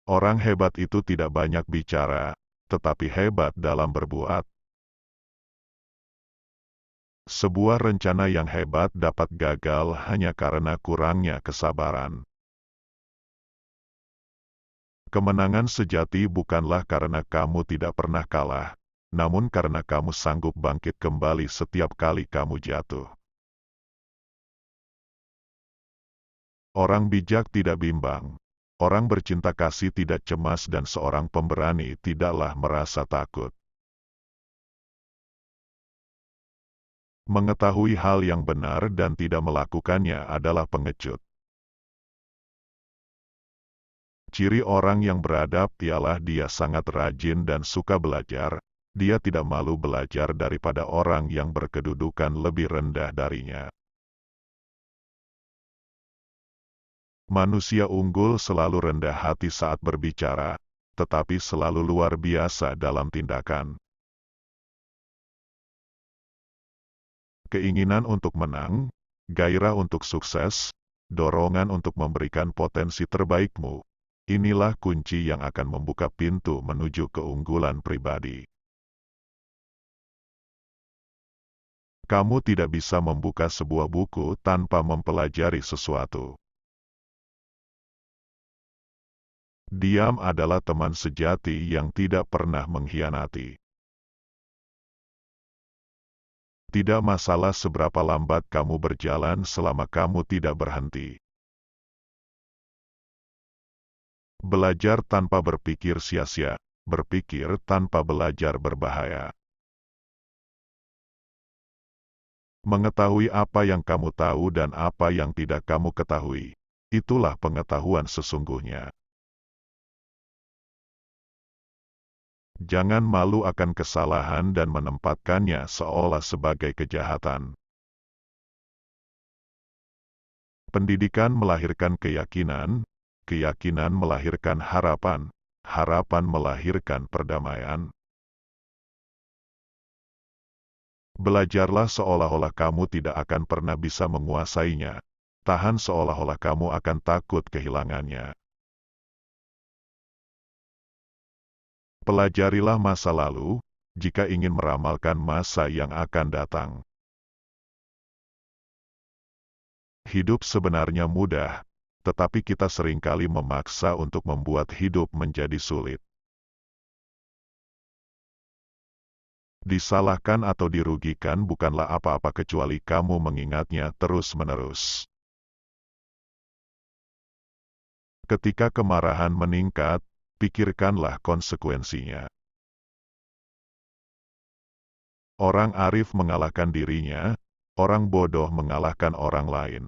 Orang hebat itu tidak banyak bicara, tetapi hebat dalam berbuat. Sebuah rencana yang hebat dapat gagal hanya karena kurangnya kesabaran. Kemenangan sejati bukanlah karena kamu tidak pernah kalah, namun karena kamu sanggup bangkit kembali setiap kali kamu jatuh. Orang bijak tidak bimbang. Orang bercinta kasih tidak cemas dan seorang pemberani tidaklah merasa takut. Mengetahui hal yang benar dan tidak melakukannya adalah pengecut. Ciri orang yang beradab ialah dia sangat rajin dan suka belajar. Dia tidak malu belajar daripada orang yang berkedudukan lebih rendah darinya. Manusia unggul selalu rendah hati saat berbicara, tetapi selalu luar biasa dalam tindakan. Keinginan untuk menang, gairah untuk sukses, dorongan untuk memberikan potensi terbaikmu. Inilah kunci yang akan membuka pintu menuju keunggulan pribadi. Kamu tidak bisa membuka sebuah buku tanpa mempelajari sesuatu. Diam adalah teman sejati yang tidak pernah mengkhianati. Tidak masalah seberapa lambat kamu berjalan selama kamu tidak berhenti. Belajar tanpa berpikir sia-sia, berpikir tanpa belajar berbahaya. Mengetahui apa yang kamu tahu dan apa yang tidak kamu ketahui, itulah pengetahuan sesungguhnya. Jangan malu akan kesalahan dan menempatkannya seolah sebagai kejahatan. Pendidikan melahirkan keyakinan, keyakinan melahirkan harapan, harapan melahirkan perdamaian. Belajarlah seolah-olah kamu tidak akan pernah bisa menguasainya. Tahan seolah-olah kamu akan takut kehilangannya. Pelajarilah masa lalu, jika ingin meramalkan masa yang akan datang. Hidup sebenarnya mudah, tetapi kita seringkali memaksa untuk membuat hidup menjadi sulit. Disalahkan atau dirugikan bukanlah apa-apa kecuali kamu mengingatnya terus-menerus. Ketika kemarahan meningkat, pikirkanlah konsekuensinya. Orang arif mengalahkan dirinya, orang bodoh mengalahkan orang lain.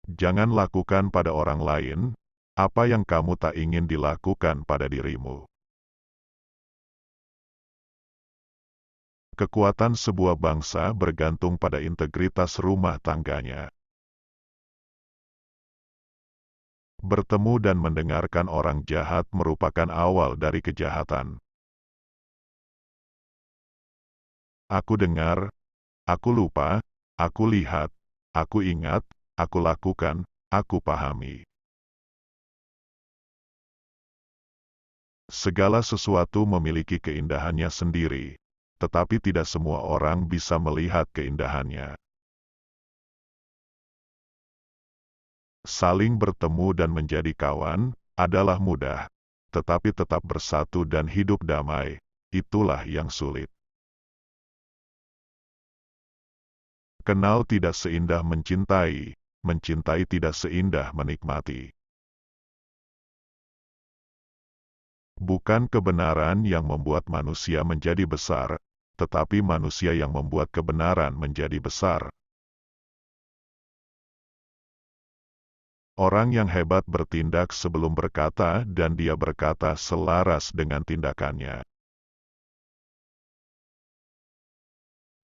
Jangan lakukan pada orang lain apa yang kamu tak ingin dilakukan pada dirimu. Kekuatan sebuah bangsa bergantung pada integritas rumah tangganya. Bertemu dan mendengarkan orang jahat merupakan awal dari kejahatan. Aku dengar, aku lupa, aku lihat, aku ingat, aku lakukan, aku pahami. Segala sesuatu memiliki keindahannya sendiri, tetapi tidak semua orang bisa melihat keindahannya. Saling bertemu dan menjadi kawan adalah mudah, tetapi tetap bersatu dan hidup damai, itulah yang sulit. Kenal tidak seindah mencintai, mencintai tidak seindah menikmati. Bukan kebenaran yang membuat manusia menjadi besar, tetapi manusia yang membuat kebenaran menjadi besar. Orang yang hebat bertindak sebelum berkata dan dia berkata selaras dengan tindakannya.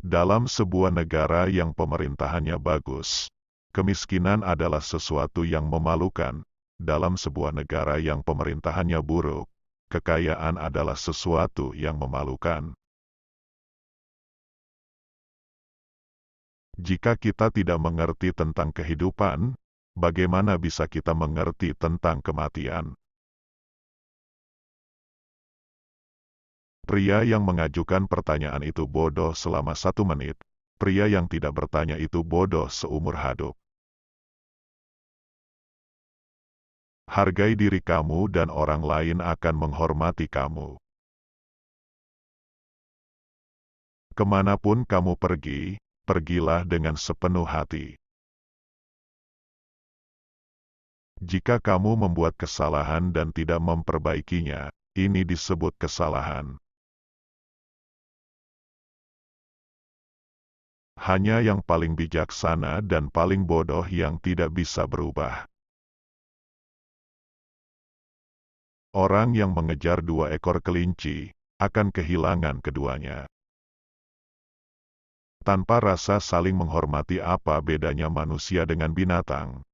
Dalam sebuah negara yang pemerintahannya bagus, kemiskinan adalah sesuatu yang memalukan. Dalam sebuah negara yang pemerintahannya buruk, kekayaan adalah sesuatu yang memalukan. Jika kita tidak mengerti tentang kehidupan, bagaimana bisa kita mengerti tentang kematian? Pria yang mengajukan pertanyaan itu bodoh selama 1 menit. Pria yang tidak bertanya itu bodoh seumur hidup. Hargai diri kamu dan orang lain akan menghormati kamu. Kemanapun kamu pergi, pergilah dengan sepenuh hati. Jika kamu membuat kesalahan dan tidak memperbaikinya, ini disebut kesalahan. Hanya yang paling bijaksana dan paling bodoh yang tidak bisa berubah. Orang yang mengejar 2 ekor kelinci, akan kehilangan keduanya. Tanpa rasa saling menghormati, apa bedanya manusia dengan binatang?